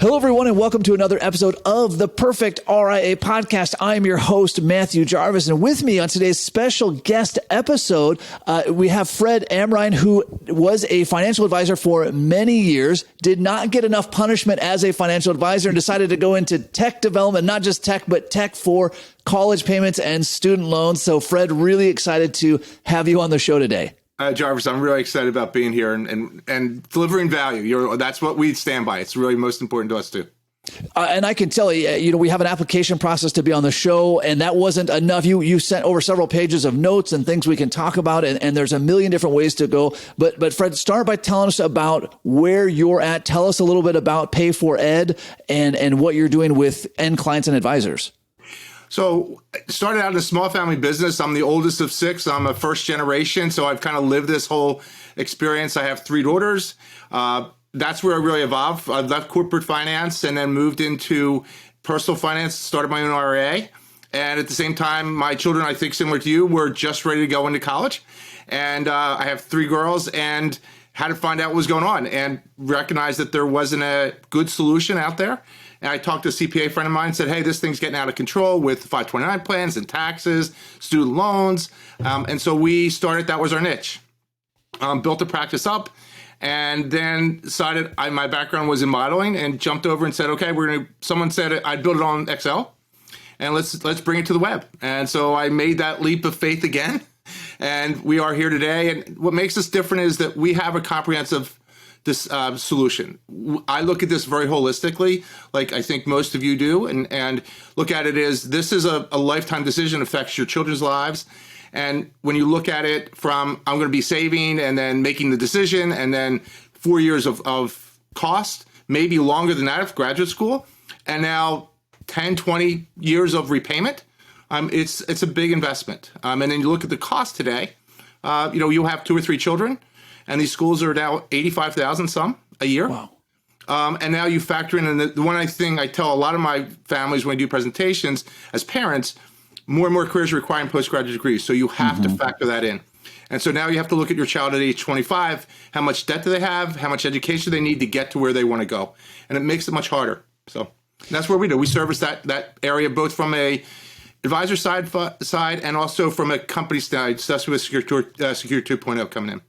Hello, everyone, and welcome to another episode of the Perfect RIA podcast. I'm your host, Matthew Jarvis, and with me on today's special guest episode, we have Fred Amrein, who was a financial advisor for many years, did not get enough punishment as a financial advisor, and decided to go into tech development, not just tech, but tech for college payments and student loans. So, Fred, really excited to have you on the show today. Jarvis, I'm really excited about being here and delivering value. That's what we stand by. It's really most important to us too. And I can tell you, we have an application process to be on the show, and that wasn't enough. You sent over several pages of notes and things we can talk about, and there's a million different ways to go. But Fred, start by telling us about where you're at. Tell us a little bit about PayForED and what you're doing with end clients and advisors. So started out in a small family business. I'm the oldest of six. I'm a first generation. So I've kind of lived this whole experience. I have three daughters. That's where I really evolved. I left corporate finance and then moved into personal finance, started my own RIA. And at the same time, my children, I think similar to you, were just ready to go into college. And I have three girls and had to find out what was going on and recognize that there wasn't a good solution out there. And I talked to a CPA friend of mine and said, hey, this thing's getting out of control with 529 plans and taxes, student loans. And so we started, that was our niche. Built the practice up and then decided my background was in modeling and jumped over and said, okay, someone said I'd build it on Excel and let's bring it to the web. And so I made that leap of faith again. And we are here today. And what makes us different is that we have a comprehensive solution. I look at this very holistically, like I think most of you do, and look at it as this is a lifetime decision, affects your children's lives. And when you look at it from, I'm going to be saving and then making the decision and then 4 years of cost, maybe longer than that of graduate school, and now 10, 20 years of repayment, it's a big investment. And then you look at the cost today, you'll have 2 or 3 children, and these schools are now $85,000 some a year. Wow. And now you factor in, and the one thing I tell a lot of my families when I do presentations as parents, more and more careers requiring postgraduate degrees. So you have to factor that in. And so now you have to look at your child at age 25, how much debt do they have, how much education they need to get to where they want to go. And it makes it much harder. So that's what we do. We service that area both from a advisor side and also from a company side. So that's where Secure 2.0 coming in.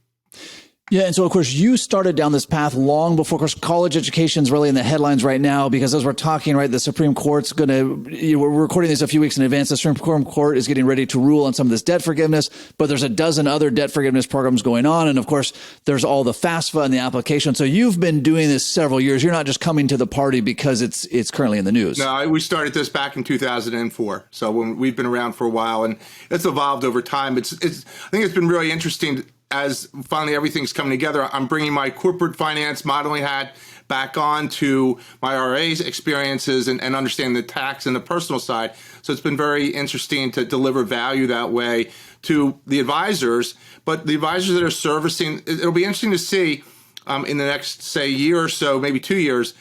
Yeah. And so, of course, you started down this path long before, of course, college education is really in the headlines right now because as we're talking, right, the Supreme Court's going to, we're recording this a few weeks in advance. The Supreme Court is getting ready to rule on some of this debt forgiveness, but there's a dozen other debt forgiveness programs going on. And of course, there's all the FAFSA and the application. So you've been doing this several years. You're not just coming to the party because it's currently in the news. No, we started this back in 2004. So we've been around for a while and it's evolved over time. I think it's been really interesting. As finally everything's coming together, I'm bringing my corporate finance modeling hat back on to my RA's experiences and understanding the tax and the personal side. So it's been very interesting to deliver value that way to the advisors. But the advisors that are servicing, it'll be interesting to see in the next, say, year or so, maybe 2 years,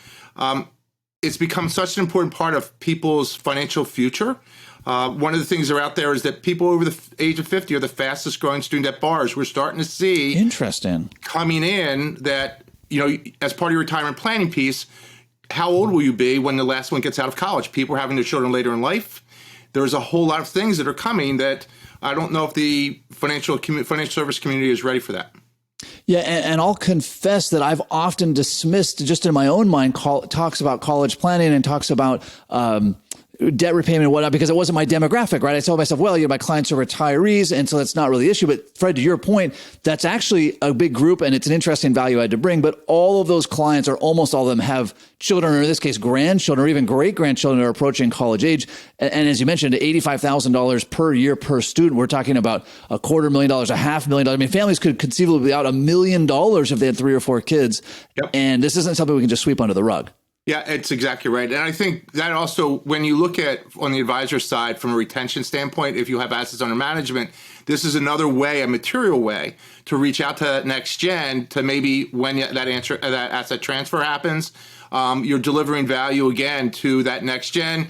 it's become such an important part of people's financial future. One of the things that are out there is that people over the age of 50 are the fastest growing student debt borrowers. We're starting to see coming in that, as part of your retirement planning piece, how old will you be when the last one gets out of college? People are having their children later in life. There's a whole lot of things that are coming that I don't know if the financial service community is ready for that. Yeah, and I'll confess that I've often dismissed, just in my own mind, talks about college planning and talks about debt repayment and whatnot, because it wasn't my demographic, right? I told myself, well, my clients are retirees, and so that's not really the issue. But Fred, to your point, that's actually a big group, and it's an interesting value add to bring. But all of those clients, or almost all of them, have children, or in this case, grandchildren, or even great-grandchildren, are approaching college age. And as you mentioned, $85,000 per year per student. We're talking about $250,000, $500,000. I mean, families could conceivably be out $1 million if they had 3 or 4 kids. Yep. And this isn't something we can just sweep under the rug. Yeah, it's exactly right. And I think that also, when you look at on the advisor side from a retention standpoint, if you have assets under management, this is another way, a material way, to reach out to next gen to maybe when that asset transfer happens, you're delivering value again to that next gen.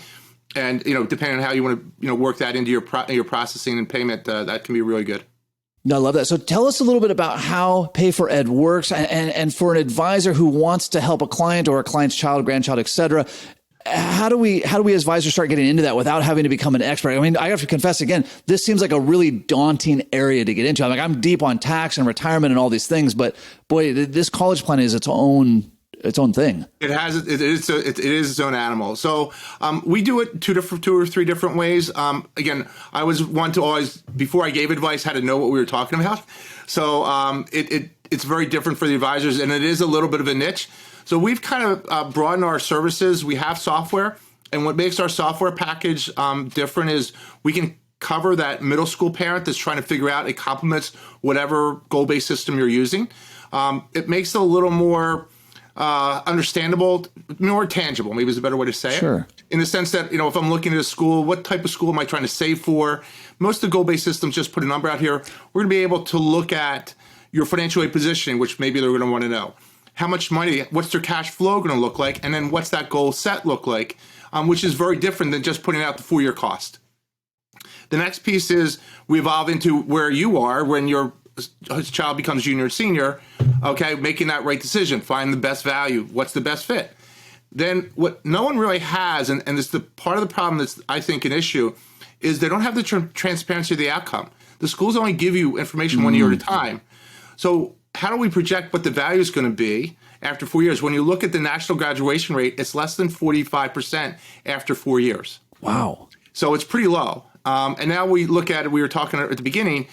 And, depending on how you want to, work that into your processing and payment, that can be really good. No, I love that. So tell us a little bit about how PayForED works, and for an advisor who wants to help a client or a client's child, grandchild, et cetera. How do we as advisors start getting into that without having to become an expert? I mean, I have to confess again, this seems like a really daunting area to get into. I'm deep on tax and retirement and all these things, but boy, this college plan is its own thing. It is its own animal. So we do it two or three different ways. Again, I was one to always, before I gave advice, had to know what we were talking about. So it's very different for the advisors, and it is a little bit of a niche. So we've kind of broadened our services. We have software, and what makes our software package different is we can cover that middle school parent that's trying to figure out, it complements whatever goal-based system you're using. It makes it a little more understandable, more tangible, maybe is a better way to say Sure. it. In the sense that, if I'm looking at a school, what type of school am I trying to save for? Most of the goal-based systems just put a number out here. We're going to be able to look at your financial aid positioning, which maybe they're going to want to know. How much money, what's their cash flow going to look like? And then what's that goal set look like? Which is very different than just putting out the 4-year cost. The next piece is we evolve into where you are when your child becomes junior or senior, okay, making that right decision, find the best value, what's the best fit. Then what no one really has, and it's the part of the problem that's, I think, an issue, is they don't have the transparency of the outcome. The schools only give you information 1 year at a time. So how do we project what the value is going to be after 4 years? When you look at the national graduation rate, it's less than 45% after 4 years. Wow. So it's pretty low. And now we look at it, we were talking at the beginning,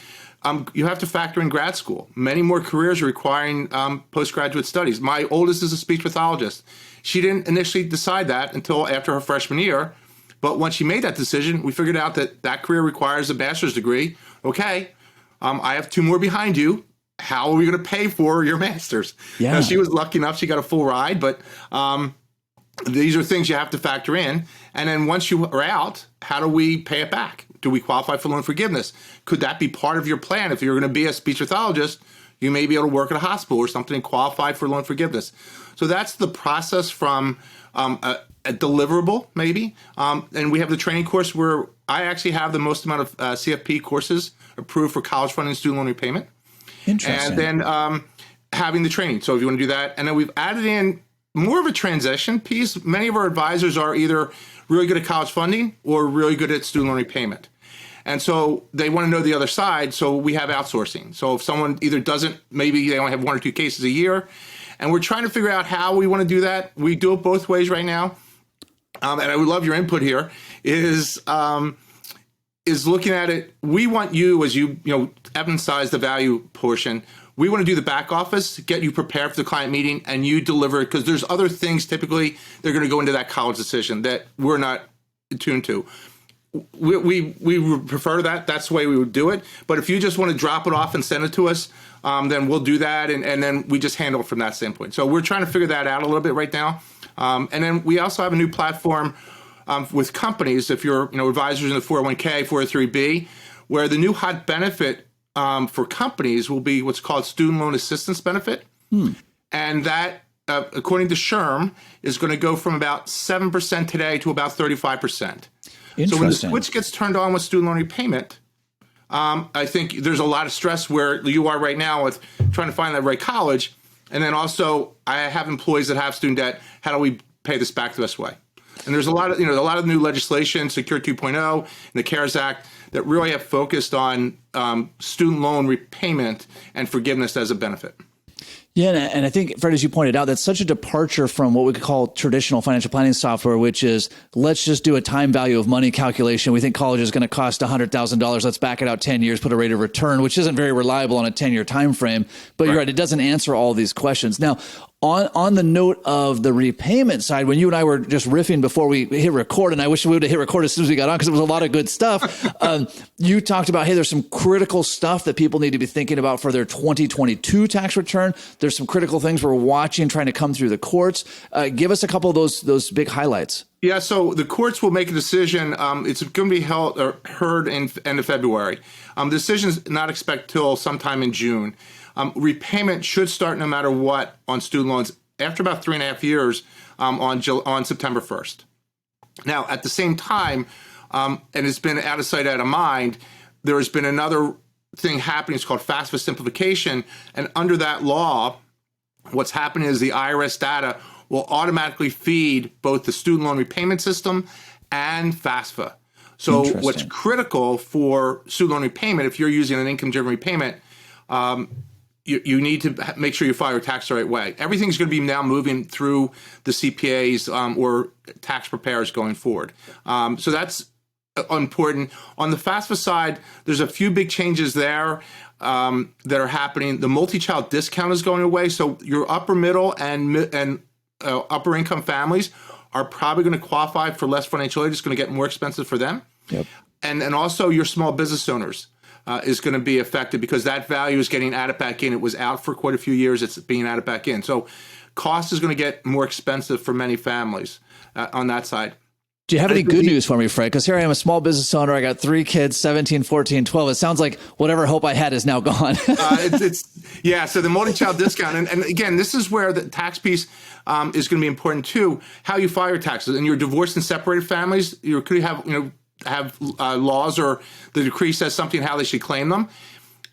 you have to factor in grad school. Many more careers are requiring postgraduate studies. My oldest is a speech pathologist. She didn't initially decide that until after her freshman year. But once she made that decision, we figured out that that career requires a bachelor's degree. Okay, I have 2 more behind you. How are we going to pay for your master's? Yeah. Now, she was lucky enough, she got a full ride, but these are things you have to factor in. And then once you are out, how do we pay it back? Do we qualify for loan forgiveness? Could that be part of your plan? If you're going to be a speech pathologist, you may be able to work at a hospital or something and qualify for loan forgiveness. So that's the process from a deliverable, maybe. And we have the training course where I actually have the most amount of CFP courses approved for college funding and student loan repayment. Interesting. And then having the training. So if you want to do that. And then we've added in more of a transition piece. Many of our advisors are either really good at college funding or really good at student loan repayment. And so they want to know the other side. So we have outsourcing. So if someone either doesn't, maybe they only have 1 or 2 cases a year. And we're trying to figure out how we want to do that. We do it both ways right now. And I would love your input here, is looking at it. We want you, as you emphasize the value portion, we want to do the back office, get you prepared for the client meeting, and you deliver it, because there's other things typically they're going to go into that college decision that we're not attuned to. We would prefer that. That's the way we would do it. But if you just want to drop it off and send it to us, then we'll do that, and then we just handle it from that standpoint. So we're trying to figure that out a little bit right now. And then we also have a new platform with companies, if you're advisors in the 401k, 403b, where the new hot benefit for companies will be what's called student loan assistance benefit. And that, according to SHRM, is going to go from about 7% today to about 35%. So when the switch gets turned on with student loan repayment, I think there's a lot of stress where you are right now with trying to find that right college. And then also, I have employees that have student debt. How do we pay this back the best way? And there's a lot of new legislation, Secure 2.0, and the CARES Act, that really have focused on student loan repayment and forgiveness as a benefit. Yeah, and I think, Fred, as you pointed out, that's such a departure from what we could call traditional financial planning software, which is, let's just do a time value of money calculation. We think college is going to cost $100,000. Let's back it out 10 years, put a rate of return, which isn't very reliable on a 10-year time frame. But You're right, it doesn't answer all these questions. Now, on the note of the repayment side, when you and I were just riffing before we hit record, and I wish we would have hit record as soon as we got on because it was a lot of good stuff, you talked about, hey, there's some critical stuff that people need to be thinking about for their 2022 tax return. There's some critical things we're watching, trying to come through the courts. Give us a couple of those big highlights. Yeah, so the courts will make a decision. It's going to be heard in end of February. The decision is not expected till sometime in June. Repayment should start no matter what on student loans after about 3.5 years on September 1st. Now, at the same time, and it's been out of sight, out of mind, there has been another thing happening is called FAFSA simplification. And under that law, what's happening is the IRS data will automatically feed both the student loan repayment system and FAFSA. So what's critical for student loan repayment, if you're using an income-driven repayment, you need to make sure you file your tax the right way. Everything's going to be now moving through the CPAs or tax preparers going forward. So that's important. On the FAFSA side, there's a few big changes there that are happening. The multi-child discount is going away. So your upper middle and upper income families are probably going to qualify for less financial aid. It's going to get more expensive for them. Yep. And also your small business owners is going to be affected because that value is getting added back in. It was out for quite a few years. It's being added back in. So cost is going to get more expensive for many families on that side. Do you have any good news for me, Fred? Because here I am, a small business owner. I got 3 kids, 17, 14, 12. It sounds like whatever hope I had is now gone. So the multi-child discount. And again, this is where the tax piece is going to be important too. How you file your taxes. In your divorced and separated families, you could have laws or the decree says something how they should claim them.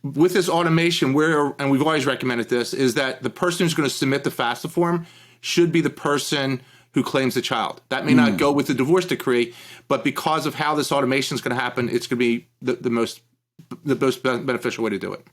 With this automation, and we've always recommended this, is that the person who's going to submit the FAFSA form should be the person who claims the child. That may not go with the divorce decree, but because of how this automation is going to happen, it's going to be the most beneficial way to do it.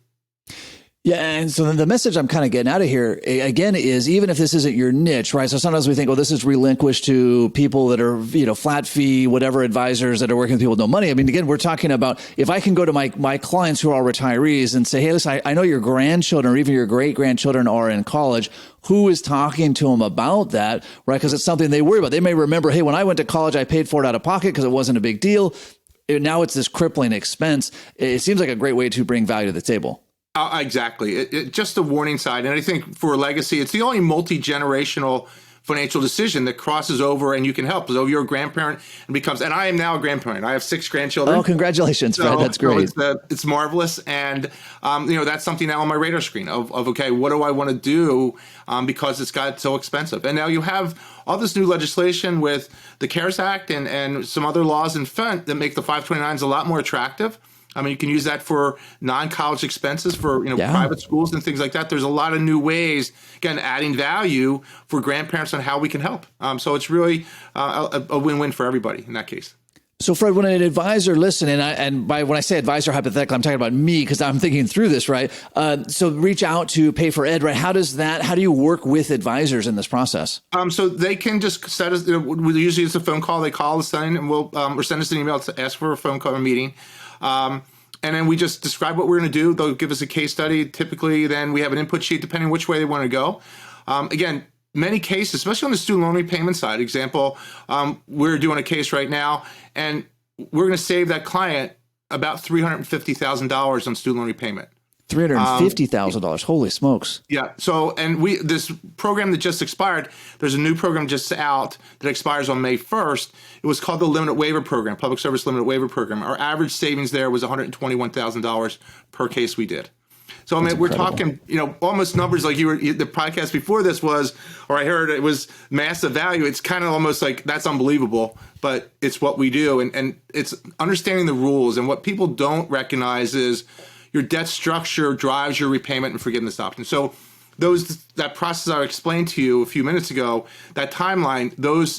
Yeah, and so then the message I'm kind of getting out of here, again, is even if this isn't your niche, right? So sometimes we think, well, this is relinquished to people that are, flat fee, whatever advisors that are working with people with no money. I mean, again, we're talking about if I can go to my clients who are retirees and say, hey, listen, I know your grandchildren or even your great-grandchildren are in college. Who is talking to them about that, right? Because it's something they worry about. They may remember, hey, when I went to college, I paid for it out of pocket because it wasn't a big deal. Now it's this crippling expense. It seems like a great way to bring value to the table. Exactly. Just the warning side. And I think for legacy, it's the only multi-generational financial decision that crosses over and you can help. So you're a grandparent and I am now a grandparent. I have 6 grandchildren. Oh, congratulations, Fred. That's great. So it's marvelous. And, that's something now on my radar screen of okay, what do I want to do because it's got so expensive? And now you have all this new legislation with the CARES Act and some other laws in front that make the 529s a lot more attractive. I mean, you can use that for non-college expenses for private schools and things like that. There's a lot of new ways, again, adding value for grandparents on how we can help. So it's really a win-win for everybody in that case. So, Fred, when an advisor listens, and when I say advisor hypothetically, I'm talking about me because I'm thinking through this, right? So reach out to PayForED, right? How do you work with advisors in this process? So they can just set us, usually it's a phone call. They call us in and or send us an email to ask for a phone call or meeting. And then we just describe what we're going to do. They'll give us a case study. Typically, then we have an input sheet depending on which way they want to go. Again, many cases, especially on the student loan repayment side, example, we're doing a case right now, and we're going to save that client about $350,000 on student loan repayment. $350,000. Holy smokes. Yeah. So, and this program that just expired, there's a new program just out that expires on May 1st. It was called the Limited Waiver Program, Public Service Limited Waiver Program. Our average savings there was $121,000 per case we did. So, I mean, we're talking, almost numbers like the podcast before this was, or I heard it was massive value. It's kind of almost like that's unbelievable, but it's what we do. And it's understanding the rules. And what people don't recognize is your debt structure drives your repayment and forgiveness option. So that process I explained to you a few minutes ago, that timeline,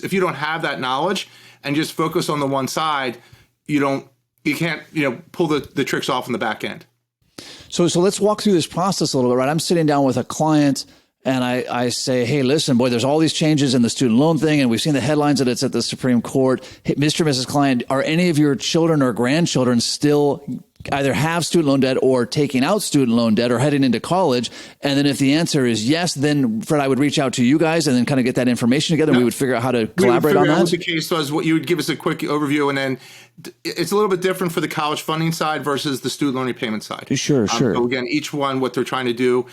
if you don't have that knowledge and just focus on the one side, you can't pull the tricks off in the back end. So let's walk through this process a little bit, right? I'm sitting down with a client and I say, hey, listen, boy, there's all these changes in the student loan thing, and we've seen the headlines that it's at the Supreme Court. Hey, Mr. and Mrs. Client, are any of your children or grandchildren still either have student loan debt or taking out student loan debt or heading into college? And then if the answer is yes, then Fred, I would reach out to you guys and then kind of get that information together. And we would figure out how to collaborate on that. What the case was, what you would give us a quick overview, and then it's a little bit different for the college funding side versus the student loan repayment side. Sure. So again, each one, what they're trying to do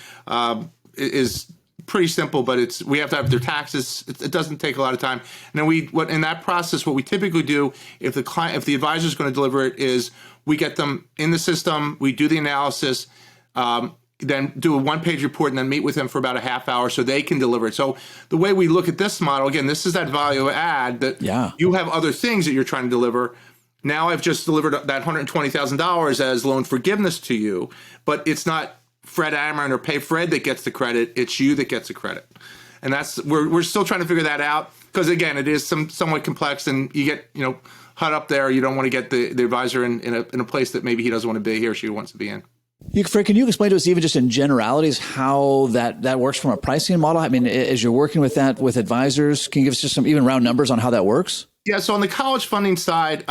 is pretty simple, but we have to have their taxes. It doesn't take a lot of time. And then in that process, what we typically do, if the advisor is going to deliver it, is we get them in the system, we do the analysis, then do a one-page report, and then meet with them for about a half hour so they can deliver it. So the way we look at this model, again, this is that value add that you have other things that you're trying to deliver. Now I've just delivered that $120,000 as loan forgiveness to you, but it's not Fred Amrein or PayForED that gets the credit. It's you that gets the credit. And we're still trying to figure that out because, again, it is somewhat complex, and you get, hut up there. You don't want to get the advisor in a place that maybe he doesn't want to be, he or she wants to be in. Fred, can you explain to us, even just in generalities, how that works from a pricing model? I mean, as you're working with that with advisors, can you give us just some even round numbers on how that works? Yeah. So on the college funding side,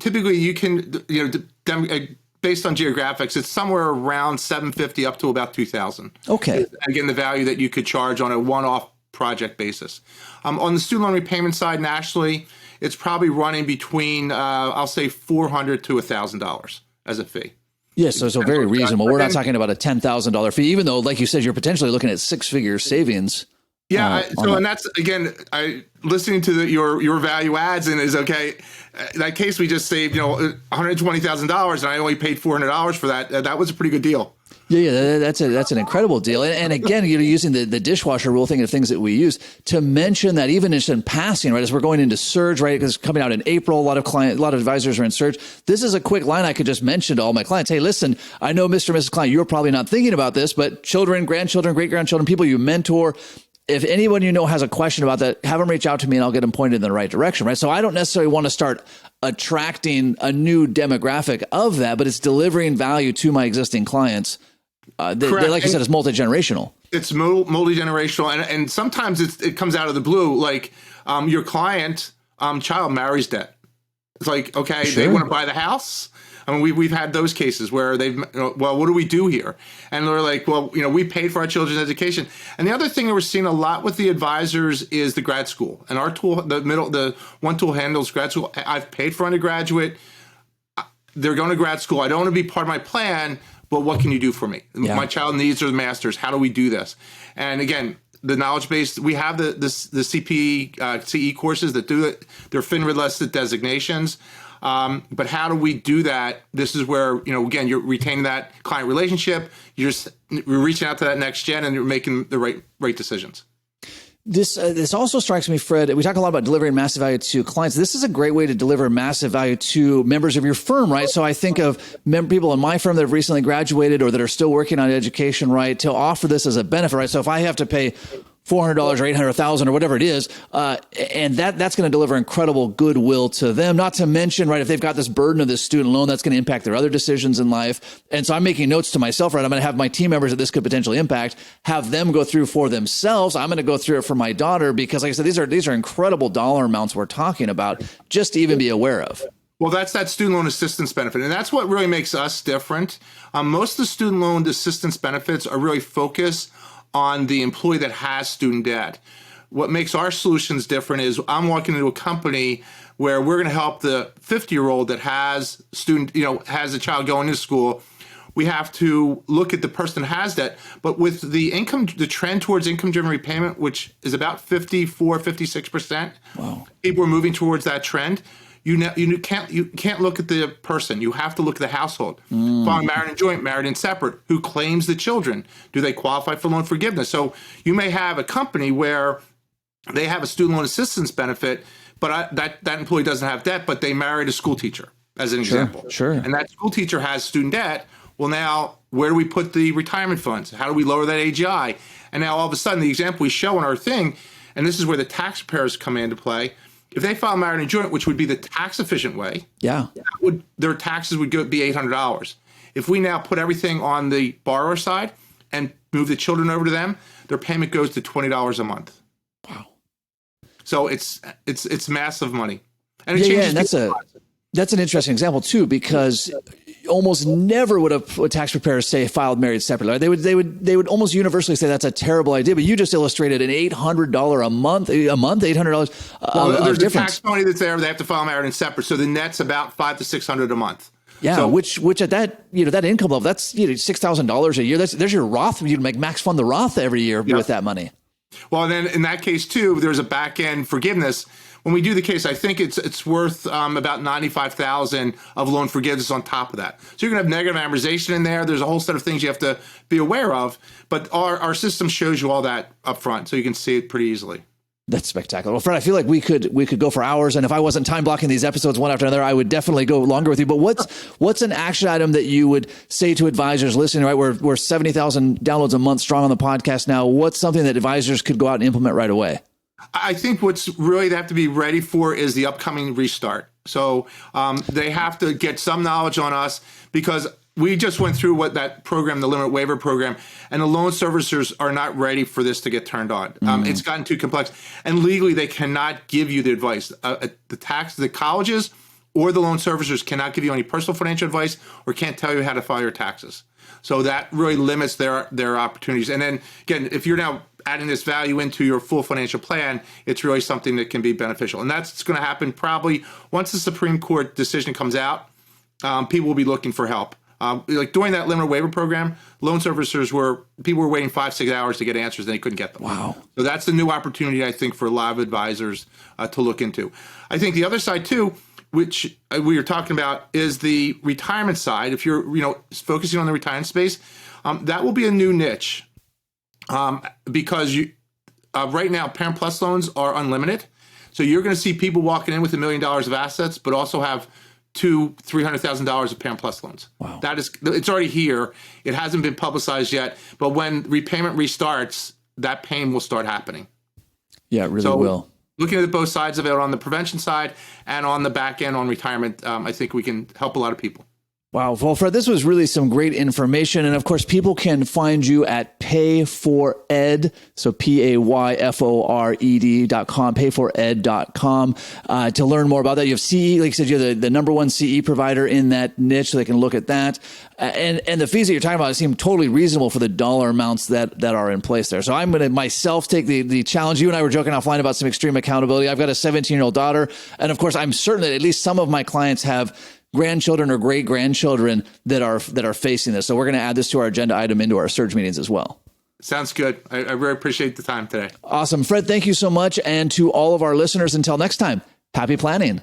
typically you can, based on geographics, it's somewhere around $750 up to about $2,000. Okay. Again, the value that you could charge on a one-off project basis. On the student loan repayment side, nationally, it's probably running between, I'll say, $400 to $1,000 as a fee. Yes, so very reasonable. We're not talking about a $10,000 fee, even though, like you said, you're potentially looking at six-figure savings. Yeah, and that's, again, listening to your value adds and is okay. That case we just saved, $120,000, and I only paid $400 for that. That was a pretty good deal. Yeah, that's an incredible deal. And again, using the dishwasher rule, thinking of things that we use, to mention that even just in passing, right, as we're going into surge, right, because it's coming out in April, a lot of advisors are in surge. This is a quick line I could just mention to all my clients. Hey, listen, I know Mr. and Mrs. Client, you're probably not thinking about this, but children, grandchildren, great-grandchildren, people you mentor, if anyone has a question about that, have them reach out to me and I'll get them pointed in the right direction, right? So I don't necessarily want to start attracting a new demographic of that, but it's delivering value to my existing clients. Like you said, it's multi-generational. It's multi-generational, and sometimes it comes out of the blue. Like your client child marries debt. It's like, okay, sure. They want to buy the house. I mean, we've had those cases where well, what do we do here? And they're like, well, we paid for our children's education. And the other thing that we're seeing a lot with the advisors is the grad school. And our tool, the one tool handles grad school. I've paid for undergraduate. They're going to grad school. I don't want to be part of my plan, but what can you do for me? Yeah. My child needs their master's. How do we do this? And again, the knowledge base, we have the CPE, CE courses that do it. They're FINRA-listed designations. But how do we do that? This is where, again, you're retaining that client relationship. You're reaching out to that next gen and you're making the right decisions. This also strikes me, Fred. We talk a lot about delivering massive value to clients. This is a great way to deliver massive value to members of your firm, right? So I think of people in my firm that have recently graduated or that are still working on education, right, to offer this as a benefit, right? So if I have to pay $400 or $800,000 or whatever it is, and that's going to deliver incredible goodwill to them. Not to mention, right, if they've got this burden of this student loan, that's going to impact their other decisions in life. And so I'm making notes to myself, right? I'm going to have my team members that this could potentially impact, have them go through for themselves. I'm going to go through it for my daughter because, like I said, these are incredible dollar amounts we're talking about, just to even be aware of. Well, that's that student loan assistance benefit. And that's what really makes us different. Most of the student loan assistance benefits are really focused on the employee that has student debt. What makes our solutions different is I'm walking into a company where we're going to help the 50-year-old that has has a child going to school. We have to look at the person that has debt, but with the trend towards income-driven repayment, which is about 56%, wow. People are moving towards that trend. You can't look at the person. You have to look at the household. Married and joint, married and separate. Who claims the children? Do they qualify for loan forgiveness? So you may have a company where they have a student loan assistance benefit, but that employee doesn't have debt, but they married a school teacher, as an example. Sure. And that school teacher has student debt. Well, now where do we put the retirement funds? How do we lower that AGI? And now all of a sudden, the example we show in our thing, and this is where the tax preparers come into play. If they file married and joint, which would be the tax efficient way, their taxes would be $800. If we now put everything on the borrower side and move the children over to them, their payment goes to $20 a month. Wow! So it's massive money, and it changes. And that's an interesting example too, because almost never would a tax preparer say filed married separately. Right? They would almost universally say that's a terrible idea. But you just illustrated an $800 a month, $800. Well, there's a tax money that's there. They have to file married and separate, so the net's about $500 to $600 a month. Yeah, so, which at that that income level, that's $6,000 a year. There's your Roth. You'd make max fund the Roth every year with that money. Well, and then in that case too, there's a back end forgiveness. When we do the case, I think it's worth about $95,000 of loan forgiveness on top of that. So you're going to have negative amortization in there. There's a whole set of things you have to be aware of. But our system shows you all that up front, so you can see it pretty easily. That's spectacular. Well, Fred, I feel like we could go for hours, and if I wasn't time blocking these episodes one after another, I would definitely go longer with you. But what's an action item that you would say to advisors listening? Right, we're 70,000 downloads a month strong on the podcast now. What's something that advisors could go out and implement right away? I think what's really they have to be ready for is the upcoming restart. So they have to get some knowledge on us, because we just went through what that program, the limit waiver program, and the loan servicers are not ready for this to get turned on. It's gotten too complex, and legally they cannot give you the advice. The colleges or the loan servicers cannot give you any personal financial advice or can't tell you how to file your taxes. So that really limits their opportunities. And then again, if you're now adding this value into your full financial plan, it's really something that can be beneficial. And that's going to happen probably once the Supreme Court decision comes out. People will be looking for help. Like during that limit waiver program, loan servicers people were waiting 5-6 hours to get answers and they couldn't get them. Wow. So that's the new opportunity, I think, for a lot of advisors to look into. I think the other side too, which we were talking about, is the retirement side. If you're, focusing on the retirement space, that will be a new niche because right now Parent Plus loans are unlimited. So you're going to see people walking in with $1 million of assets, but also have $300,000 of Parent Plus loans. Wow. It's already here. It hasn't been publicized yet, but when repayment restarts, that pain will start happening. Yeah, it really will. Looking at both sides of it, on the prevention side and on the back end on retirement, I think we can help a lot of people. Wow. Well, Fred, this was really some great information. And of course, people can find you at PayForED. So PayFored.com, PayForED.com, to learn more about that. You have CE, like you said, you're the number one CE provider in that niche, so they can look at that. And the fees that you're talking about seem totally reasonable for the dollar amounts that are in place there. So I'm going to myself take the challenge. You and I were joking offline about some extreme accountability. I've got a 17-year-old daughter. And of course, I'm certain that at least some of my clients have grandchildren or great grandchildren that are facing this. So we're going to add this to our agenda item into our surge meetings as well. Sounds good. I really appreciate the time today. Awesome. Fred, thank you so much. And to all of our listeners, until next time, happy planning.